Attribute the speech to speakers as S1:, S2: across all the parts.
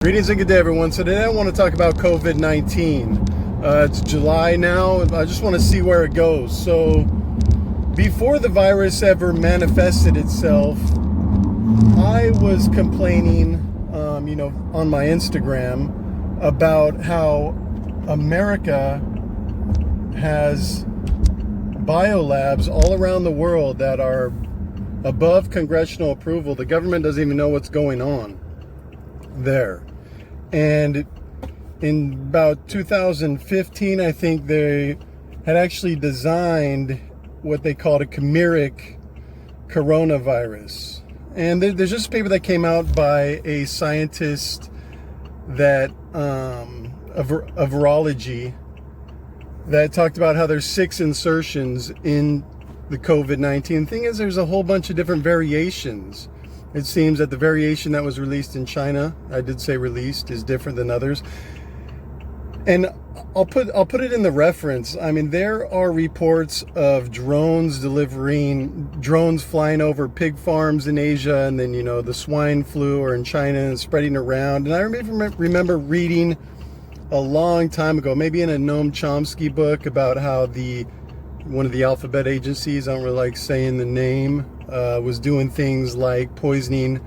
S1: Greetings and good day, everyone. So today I want to talk about COVID-19. It's July now. I just want to see where it goes. So before the virus ever manifested itself, I was complaining, on my Instagram about how America has biolabs all around the world that are above congressional approval. The government doesn't even know what's going on there. And in about 2015, I think they had actually designed what they called a chimeric coronavirus. And there's just a paper that came out by a scientist that of virology that talked about how there's 6 insertions in the COVID-19. The thing is, there's a whole bunch of different variations. It seems that the variation that was released in China, I did say released, is different than others. And I'll put it in the reference. I mean, there are reports of drones flying over pig farms in Asia, and then, the swine flu or in China and spreading around. And I remember reading a long time ago, maybe in a Noam Chomsky book, about how one of the alphabet agencies, I don't really like saying the name, was doing things like poisoning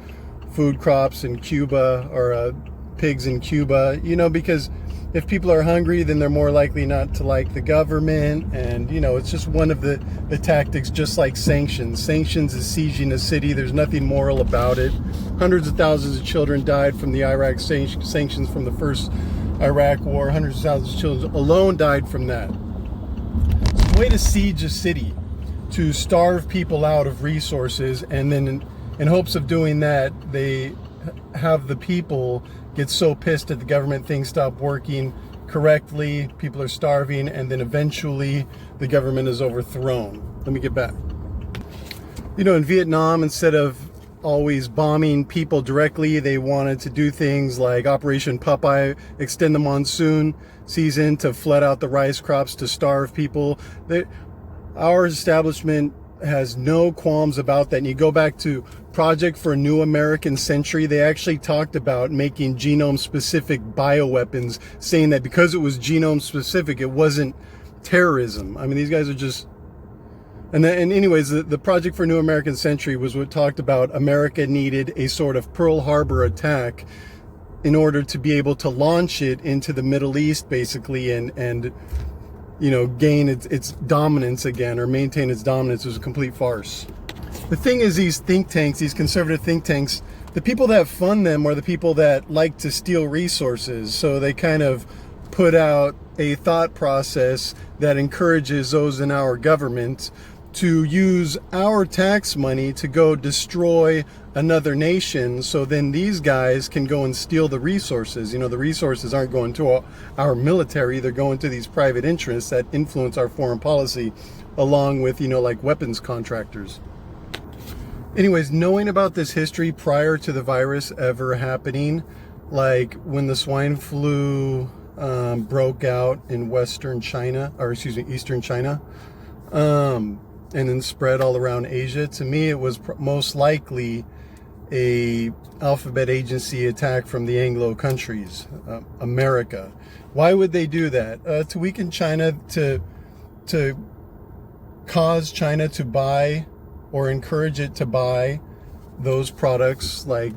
S1: food crops in Cuba or pigs in Cuba, because if people are hungry, then they're more likely not to like the government. And, it's just one of the tactics, just like sanctions. Sanctions is sieging a city. There's nothing moral about it. Hundreds of thousands of children died from the Iraq sanctions from the first Iraq war. Hundreds of thousands of children alone died from that. It's a way to siege a city, to starve people out of resources, and then in hopes of doing that, they have the people get so pissed at the government, things stop working correctly, people are starving, and then eventually the government is overthrown. Let me get back. In Vietnam, instead of always bombing people directly, they wanted to do things like Operation Popeye, extend the monsoon season to flood out the rice crops to starve people. Our establishment has no qualms about that. And you go back to Project for a New American Century, they actually talked about making genome-specific bioweapons, saying that because it was genome-specific, it wasn't terrorism. I mean, these guys are just... And anyways, the Project for a New American Century was what talked about America needed a sort of Pearl Harbor attack in order to be able to launch it into the Middle East, basically, and gain its dominance again, or maintain its dominance. Was a complete farce. The thing is, these think tanks, these conservative think tanks, the people that fund them are the people that like to steal resources. So they kind of put out a thought process that encourages those in our government to use our tax money to go destroy another nation, so then these guys can go and steal the resources. The resources aren't going to our military, they're going to these private interests that influence our foreign policy, along with, like weapons contractors. Anyways, knowing about this history prior to the virus ever happening, like when the swine flu broke out in Eastern China, and then spread all around Asia, to me it was most likely a alphabet agency attack from the Anglo countries, America. Why would they do that? To weaken China, to cause China to buy or encourage it to buy those products like,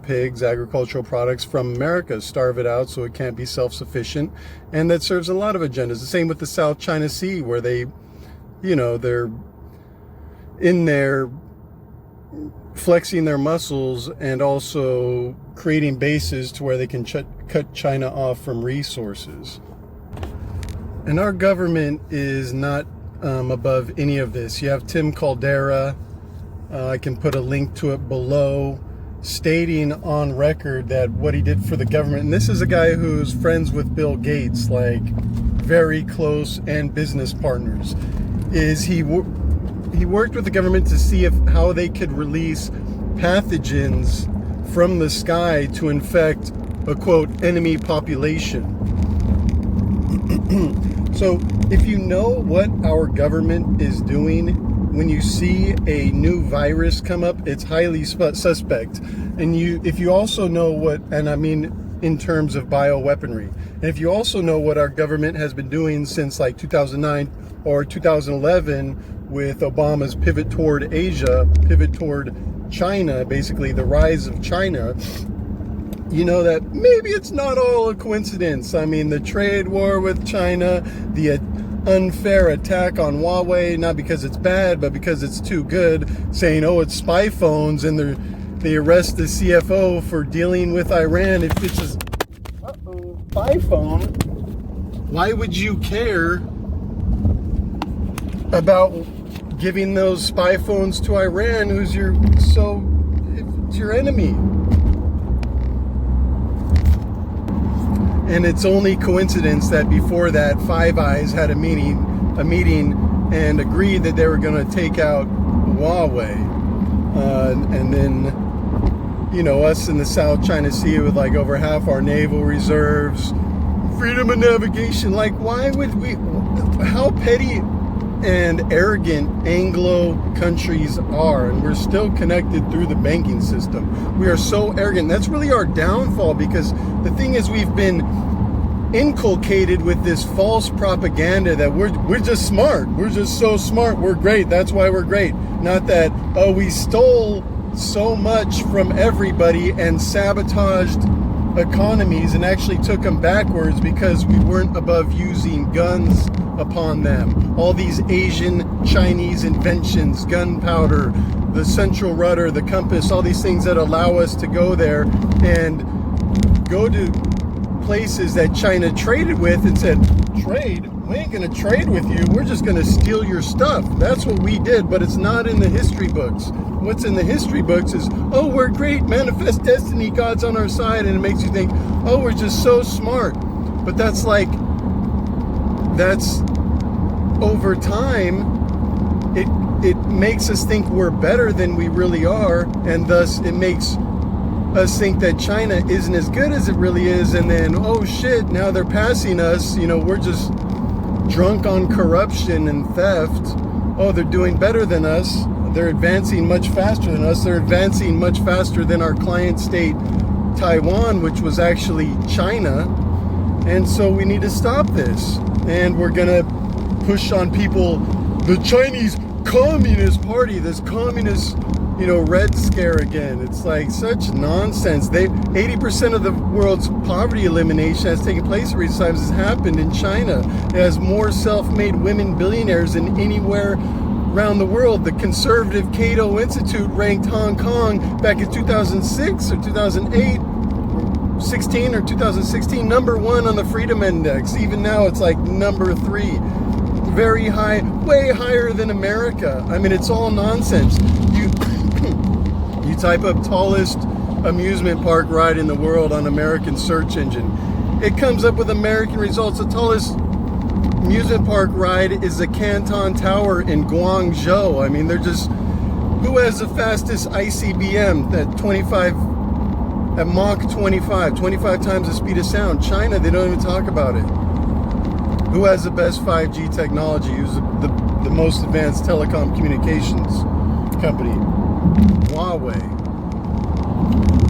S1: pigs, agricultural products from America, starve it out so it can't be self-sufficient. And that serves a lot of agendas. The same with the South China Sea, where they, they're in there flexing their muscles and also creating bases to where they can cut China off from resources. And our government is not above any of this. You have Tim Caldera, I can put a link to it below, stating on record that what he did for the government, and this is a guy who's friends with Bill Gates, like very close and business partners, is he worked with the government to see how they could release pathogens from the sky to infect a, quote, enemy population. So if you know what our government is doing, when you see a new virus come up, it's highly suspect. And if you also know what, and I mean, in terms of bioweaponry. And if you also know what our government has been doing since like 2009 or 2011 with Obama's pivot toward Asia, pivot toward China, basically the rise of China, you know that maybe it's not all a coincidence. I mean, the trade war with China, the unfair attack on Huawei, not because it's bad, but because it's too good, saying, oh, it's spy phones, and they arrest the CFO for dealing with Iran. If it's a spy phone, why would you care about giving those spy phones to Iran, it's your enemy? And it's only coincidence that before that, Five Eyes had a meeting and agreed that they were going to take out Huawei. And then, you know, us in the South China Sea with like over half our naval reserves, freedom of navigation. Like, why would we, how petty and arrogant Anglo countries are, and we're still connected through the banking system. We are so arrogant. That's really our downfall, because the thing is, we've been inculcated with this false propaganda that we're just smart. We're just so smart. We're great. That's why we're great. Not that, oh, we stole so much from everybody and sabotaged economies and actually took them backwards because we weren't above using guns upon them. All these Asian Chinese inventions, gunpowder, the central rudder, the compass, all these things that allow us to go there and go to places that China traded with and said, trade? We ain't gonna trade with you. We're just gonna steal your stuff. That's what we did, but it's not in the history books. What's in the history books is, oh, we're great, manifest destiny, God's on our side, and it makes you think, oh, we're just so smart. But that's over time, it makes us think we're better than we really are, and thus it makes us think that China isn't as good as it really is, and then, oh shit, now they're passing us, you know, we're just drunk on corruption and theft. Oh, they're doing better than us. They're advancing much faster than us. They're advancing much faster than our client state, Taiwan, which was actually China. And so we need to stop this. And we're gonna push on people, the Chinese Communist Party, this communist, you know, Red Scare again. It's like such nonsense. 80% of the world's poverty elimination has taken place in recent times has happened in China. It has more self-made women billionaires than anywhere around the world. The conservative Cato Institute ranked Hong Kong back in 2006 or 2008, 16 or 2016, number 1 on the Freedom Index. Even now it's like number 3. Very high, way higher than America. I mean, it's all nonsense. You type up tallest amusement park ride in the world on American search engine. It comes up with American results. The tallest amusement park ride is the Canton Tower in Guangzhou. I mean, they're just, who has the fastest ICBM at Mach 25 times the speed of sound? China, they don't even talk about it. Who has the best 5G technology? Who's the most advanced telecom communications company? Huawei.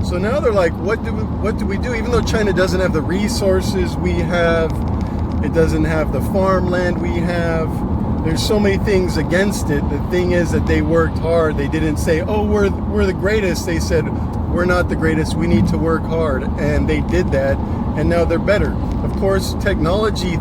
S1: So now they're like, what do we do? Even though China doesn't have the resources we have, it doesn't have the farmland we have, there's so many things against it. The thing is that they worked hard. They didn't say, oh, we're the greatest. They said, we're not the greatest. We need to work hard. And they did that, and now they're better. Of course, technology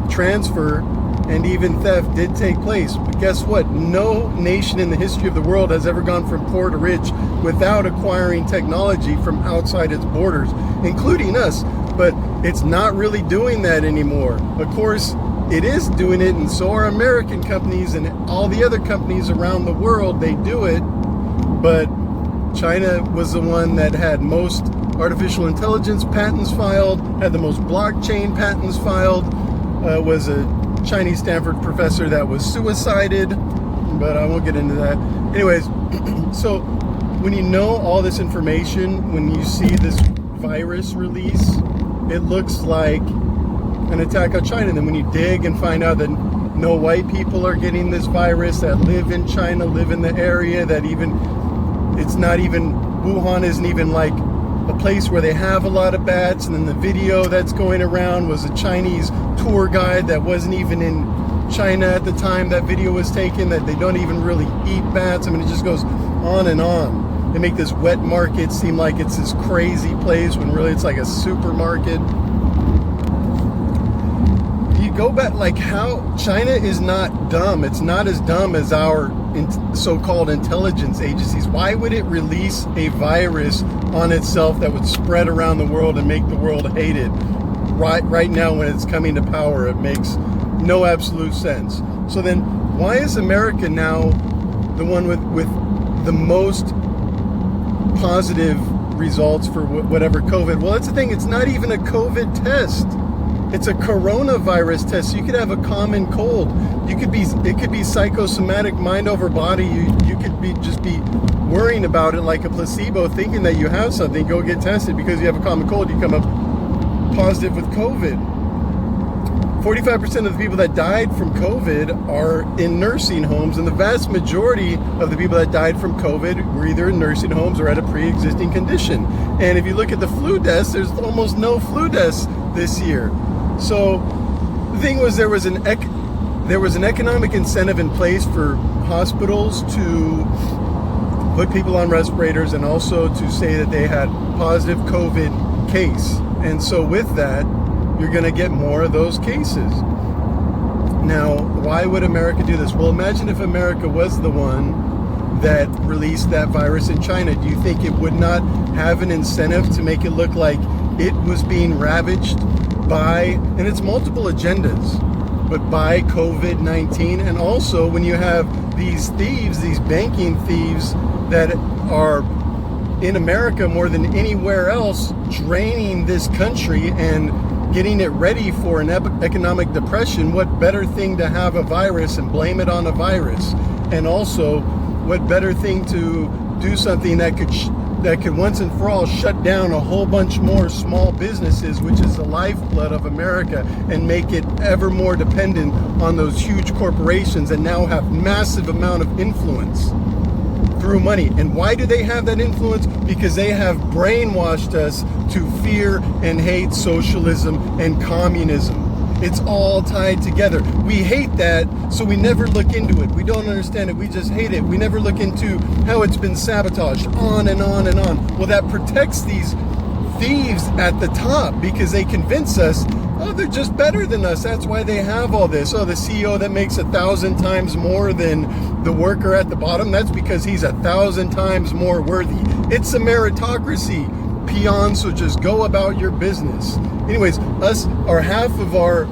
S1: transfer and even theft did take place. But guess what? No nation in the history of the world has ever gone from poor to rich without acquiring technology from outside its borders, including us. But it's not really doing that anymore. Of course, it is doing it, and so are American companies and all the other companies around the world. They do it, but China was the one that had most artificial intelligence patents filed, had the most blockchain patents filed, was a Chinese Stanford professor that was suicided, but I won't get into that. Anyways, so when you know all this information, when you see this virus release, it looks like an attack on China. And then when you dig and find out that no white people are getting this virus, that live in China, live in the area, that even, it's not even, Wuhan isn't even like a place where they have a lot of bats, and then the video that's going around was a Chinese tour guide that wasn't even in China at the time that video was taken, that they don't even really eat bats. I mean, it just goes on and on. They make this wet market seem like it's this crazy place when really it's like a supermarket. You go back, like, how China is not dumb. It's not as dumb as our so-called intelligence agencies. Why would it release a virus on itself that would spread around the world and make the world hate it right now when it's coming to power? It makes no absolute sense. So then why is America now the one with the most positive results for whatever COVID? Well, that's the thing. It's not even a COVID test. It's a coronavirus test. So you could have a common cold. It could be psychosomatic, mind over body. You could just be worrying about it like a placebo, thinking that you have something. Go get tested because you have a common cold. You come up positive with COVID. 45% of the people that died from COVID are in nursing homes, and the vast majority of the people that died from COVID were either in nursing homes or had a pre-existing condition. And if you look at the flu deaths, there's almost no flu deaths this year. So the thing was, there was an economic incentive in place for hospitals to put people on respirators and also to say that they had positive COVID case. And so with that, you're going to get more of those cases. Now, why would America do this? Well, imagine if America was the one that released that virus in China. Do you think it would not have an incentive to make it look like it was being ravaged by, and it's multiple agendas, but by COVID-19? And also when you have these thieves, these banking thieves that are in America more than anywhere else, draining this country and getting it ready for an economic depression, what better thing to have a virus and blame it on a virus? And also, what better thing to do something that could once and for all shut down a whole bunch more small businesses, which is the lifeblood of America, and make it ever more dependent on those huge corporations that now have massive amount of influence through money. And why do they have that influence? Because they have brainwashed us to fear and hate socialism and communism. It's all tied together. We hate that, so we never look into it. We don't understand it. We just hate it. We never look into how it's been sabotaged, on and on and on. Well, that protects these thieves at the top because they convince us, oh, they're just better than us. That's why they have all this. Oh, the CEO that makes 1,000 times more than the worker at the bottom, that's because he's 1,000 times more worthy. It's a meritocracy, peon, so just go about your business. Anyways, us are half of our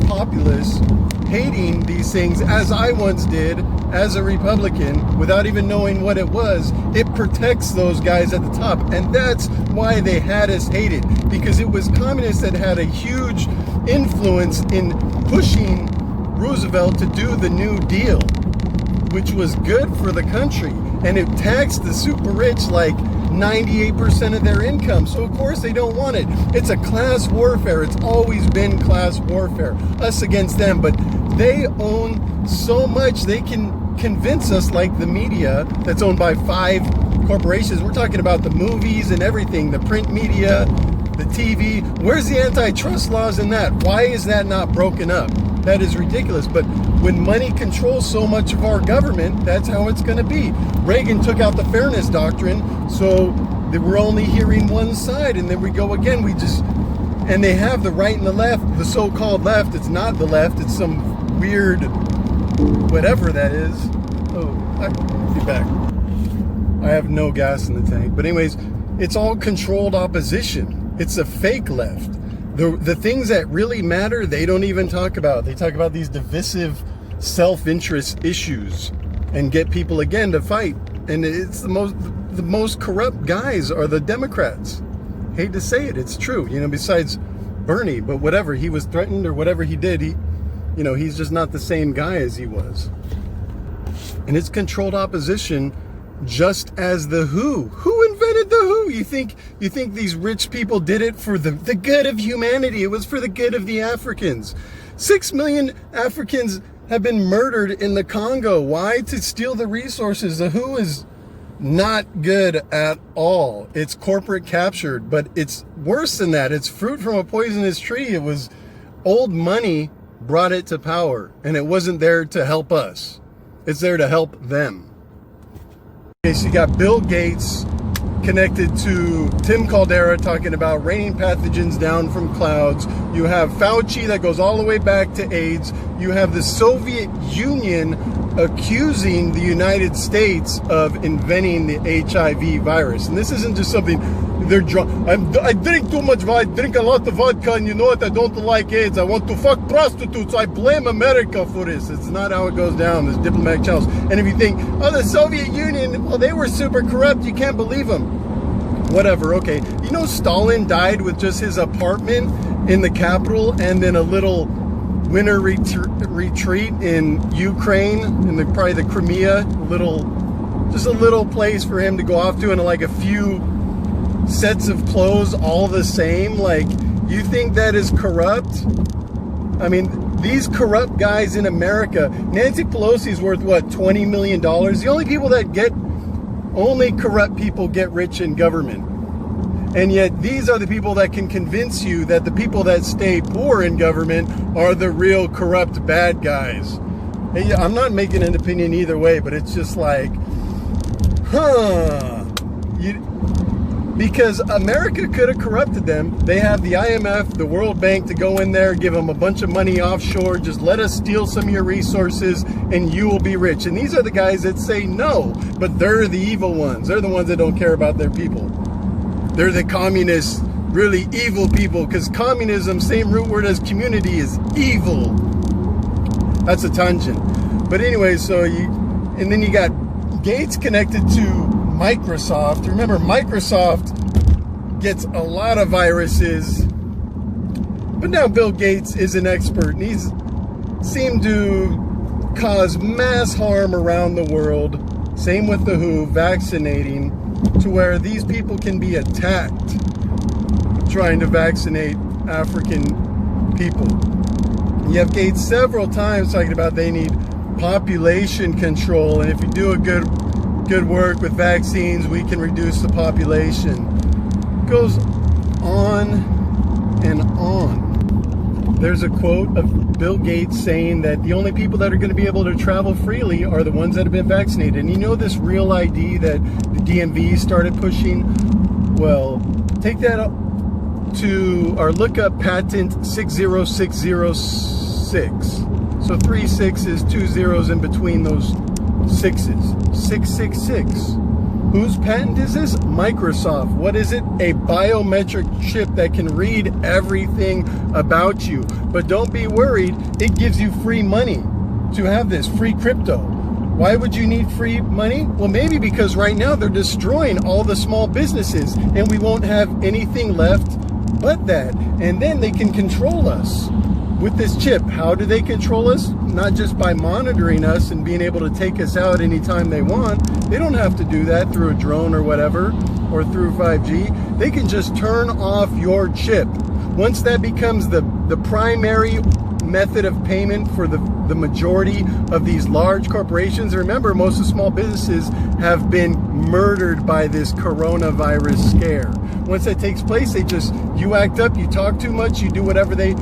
S1: populace hating these things, as I once did as a Republican, without even knowing what it was. It protects those guys at the top, and that's why they had us hated, because it was communists that had a huge influence in pushing Roosevelt to do the New Deal, which was good for the country, and it taxed the super rich like 98% of their income. So of course they don't want it. It's a class warfare. It's always been class warfare, us against them. But they own so much, they can convince us, like the media that's owned by 5 corporations. We're talking about the movies and everything, the print media, the TV. Where's the antitrust laws in that? Why is that not broken up? That is ridiculous. But when money controls so much of our government, that's how it's going to be. Reagan took out the fairness doctrine, so that we're only hearing one side, and then we go again. And they have the right and the left, the so-called left. It's not the left. It's some weird, whatever that is. Oh, I'll be back. I have no gas in the tank. But anyways, it's all controlled opposition. It's a fake left. The things that really matter, they don't even talk about. They talk about these divisive self-interest issues and get people again to fight. And it's the most corrupt guys are the Democrats. Hate to say it, it's true. Besides Bernie, but whatever, he was threatened or whatever he did, he's just not the same guy as he was. And it's controlled opposition, just as the WHO. Who invented the WHO? You think these rich people did it for the good of humanity? It was for the good of the Africans. 6 million Africans have been murdered in the Congo. Why? To steal the resources. The WHO is Not good at all. It's corporate captured, but it's worse than that. It's fruit from a poisonous tree. It was old money brought it to power, and it wasn't there to help us. It's there to help them. Okay, so you got Bill Gates connected to Tim Caldera talking about raining pathogens down from clouds. You have Fauci that goes all the way back to AIDS. You have the Soviet Union accusing the United States of inventing the HIV virus. And this isn't just something they're drunk. I drink too much vodka, drink a lot of vodka, and you know what? I don't like AIDS. I want to fuck prostitutes. I blame America for this. It's not how it goes down, this diplomatic channels. And if you think, oh, the Soviet Union, well, they were super corrupt, you can't believe them. Whatever, okay. You know, Stalin died with just his apartment in the capital and then a little winter retreat in Ukraine, in probably the Crimea, just a little place for him to go off to, and like a few sets of clothes all the same. Like, you think that is corrupt? I mean, these corrupt guys in America, Nancy Pelosi's worth what, $20 million? The only people that only corrupt people get rich in government. And yet these are the people that can convince you that the people that stay poor in government are the real corrupt bad guys. Hey, I'm not making an opinion either way, but it's just like, because America could have corrupted them. They have the IMF, the World Bank to go in there, give them a bunch of money offshore, just let us steal some of your resources and you will be rich. And these are the guys that say no, but they're the evil ones. They're the ones that don't care about their people. They're the communist, really evil people, because communism, same root word as community, is evil. That's a tangent. But anyway, and then you got Gates connected to Microsoft. Remember, Microsoft gets a lot of viruses, but now Bill Gates is an expert, and he's seemed to cause mass harm around the world. Same with the WHO, vaccinating, to where these people can be attacked trying to vaccinate African people. You have Gates several times talking about they need population control, and if you do a good work with vaccines, we can reduce the population. It goes on and on. There's a quote of Bill Gates saying that the only people that are going to be able to travel freely are the ones that have been vaccinated. And you know this real ID that the DMV started pushing? Well, take that up to our lookup patent 60606. So 3 6s, 2 zeros in between those 6s. 666. Whose patent is this? Microsoft. What is it? A biometric chip that can read everything about you. But don't be worried, it gives you free money to have this, free crypto. Why would you need free money? Well, maybe because right now they're destroying all the small businesses and we won't have anything left but that. And then they can control us with this chip. How do they control us? Not just by monitoring us and being able to take us out anytime they want. They don't have to do that through a drone or whatever, or through 5G. They can just turn off your chip. Once that becomes the primary method of payment for the majority of these large corporations. Remember, most of small businesses have been murdered by this coronavirus scare. Once that takes place, you act up, you talk too much, you do whatever they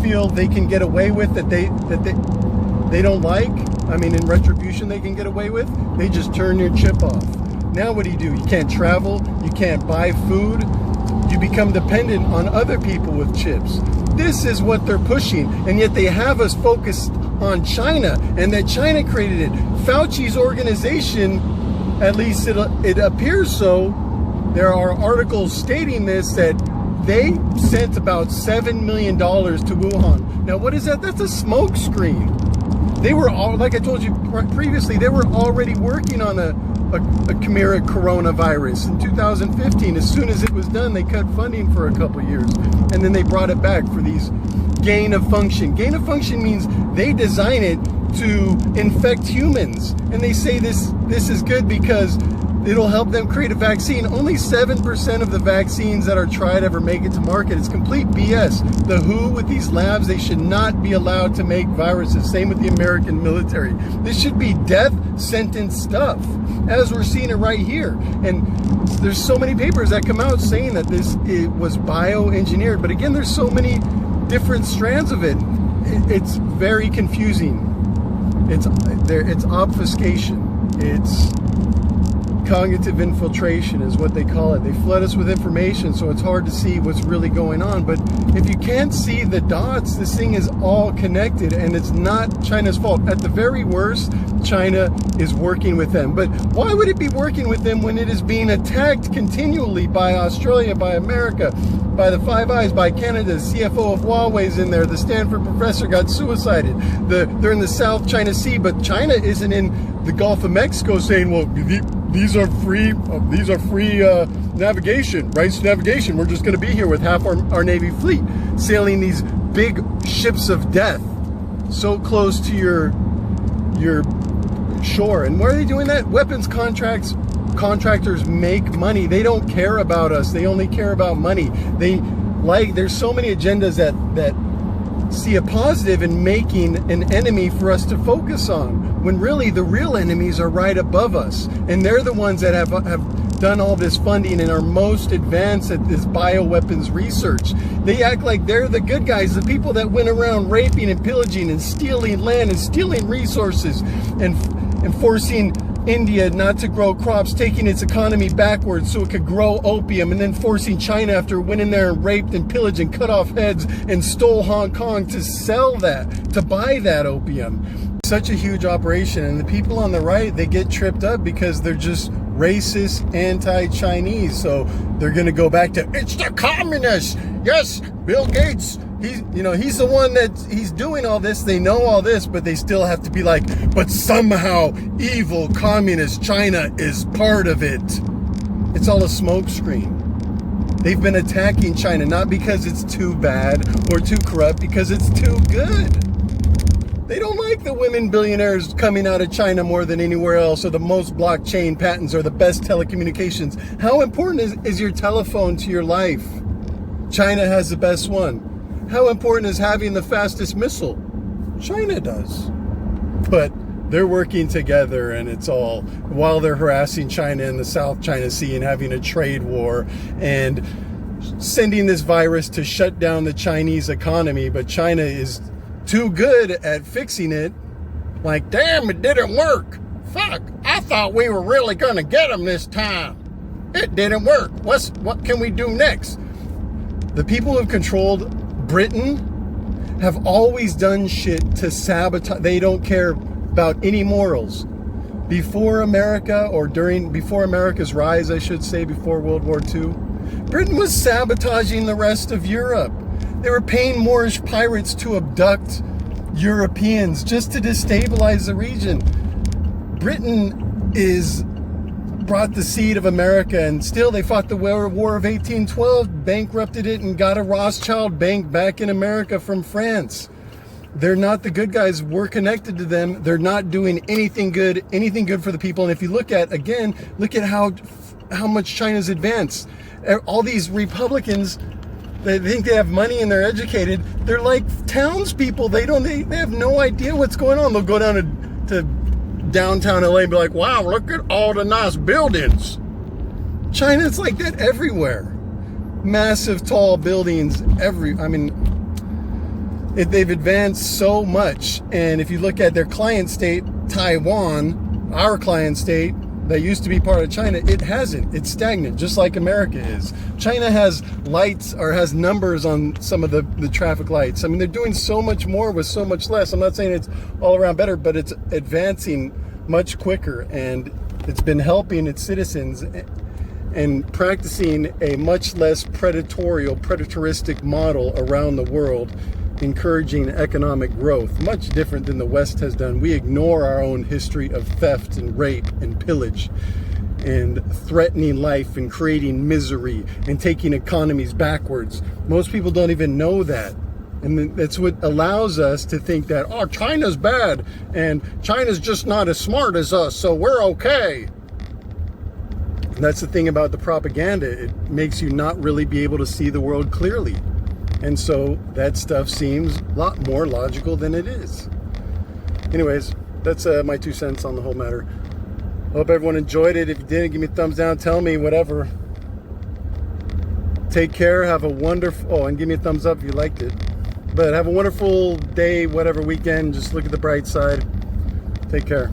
S1: feel they can get away with that they don't like. I mean, in retribution they can get away with. They just turn your chip off. Now what do? You can't travel, you can't buy food. You become dependent on other people with chips. This is what they're pushing, and yet they have us focused on China, and that China created it. Fauci's organization, at least it appears so. There are articles stating this, that they sent about $7 million to Wuhan. Now, what is that? That's a smoke screen. They were all, like I told you previously, they were already working on a chimera coronavirus in 2015. As soon as it was done, they cut funding for a couple years, and then they brought it back for these gain of function. Gain of function means they design it to infect humans, and they say this is good because it'll help them create a vaccine. Only 7% of the vaccines that are tried ever make it to market. It's complete BS. The WHO with these labs, they should not be allowed to make viruses. Same with the American military. This should be death sentence stuff, as we're seeing it right here. And there's so many papers that come out saying that it was bioengineered. But again, there's so many different strands of it. It's very confusing. It's obfuscation. It's cognitive infiltration is what they call it. They flood us with information, so it's hard to see what's really going on. But if you can't see the dots, this thing is all connected, and it's not China's fault. At the very worst, China is working with them. But why would it be working with them when it is being attacked continually by Australia, by America, by the Five Eyes, by Canada? The CFO of Huawei's in there. The Stanford professor got suicided. They're in the South China Sea, but China isn't in the Gulf of Mexico saying, well, these are free navigation, rights to navigation. We're just going to be here with half our Navy fleet sailing these big ships of death so close to your shore. And why are they doing that? Weapons contractors make money. They don't care about us. They only care about money. There's so many agendas that see a positive in making an enemy for us to focus on, when really the real enemies are right above us, and they're the ones that have done all this funding and are most advanced at this bioweapons research. They act like they're the good guys, the people that went around raping and pillaging and stealing land and stealing resources and forcing India not to grow crops, taking its economy backwards so it could grow opium, and then forcing China, after went in there and raped and pillaged and cut off heads and stole Hong Kong, to sell that, to buy that opium. Such a huge operation, and the people on the right, they get tripped up because they're just racist, anti-Chinese. So they're going to go back to, it's the communists. Yes, Bill Gates. He's the one he's doing all this. They know all this, but they still have to be like, but somehow evil communist China is part of it. It's all a smokescreen. They've been attacking China, not because it's too bad or too corrupt, because it's too good. They don't like the women billionaires coming out of China more than anywhere else, or the most blockchain patents, or the best telecommunications. How important is your telephone to your life? China has the best one. How important is having the fastest missile? China does. But they're working together, and it's all while they're harassing China in the South China Sea and having a trade war and sending this virus to shut down the Chinese economy. But China is too good at fixing it. Like, damn, it didn't work. Fuck, I thought we were really gonna get them this time. It didn't work. What can we do next? The people who have controlled Britain have always done shit to sabotage. They don't care about any morals. Before America, before America's rise, I should say, before World War II, Britain was sabotaging the rest of Europe. They were paying Moorish pirates to abduct Europeans just to destabilize the region. Britain brought the seed of America, and still they fought the War of 1812, bankrupted it, and got a Rothschild bank back in America from France. They're not the good guys. We're connected to them. They're not doing anything good for the people. And if you look at how much China's advanced. All these Republicans, they think they have money and they're educated. They're like townspeople. They have no idea what's going on. They'll go down to downtown LA and be like, wow, look at all the nice buildings. China's like that everywhere. Massive tall buildings they've advanced so much. And if you look at their client state, Taiwan, our client state that used to be part of China, it hasn't. It's stagnant, just like America is. China has lights, or has numbers on some of the traffic lights. I mean, they're doing so much more with so much less. I'm not saying it's all around better, but it's advancing much quicker, and it's been helping its citizens and practicing a much less predatoristic model around the world, encouraging economic growth, much different than the West has done. We ignore our own history of theft and rape and pillage and threatening life and creating misery and taking economies backwards. Most people don't even know that. And that's what allows us to think that, oh, China's bad and China's just not as smart as us, so we're okay. That's the thing about the propaganda. It makes you not really be able to see the world clearly. And so that stuff seems a lot more logical than it is. Anyways, that's my 2 cents on the whole matter. Hope everyone enjoyed it. If you didn't, give me a thumbs down, tell me, whatever. Take care, have a wonderful, and give me a thumbs up if you liked it. But have a wonderful day, whatever, weekend. Just look at the bright side. Take care.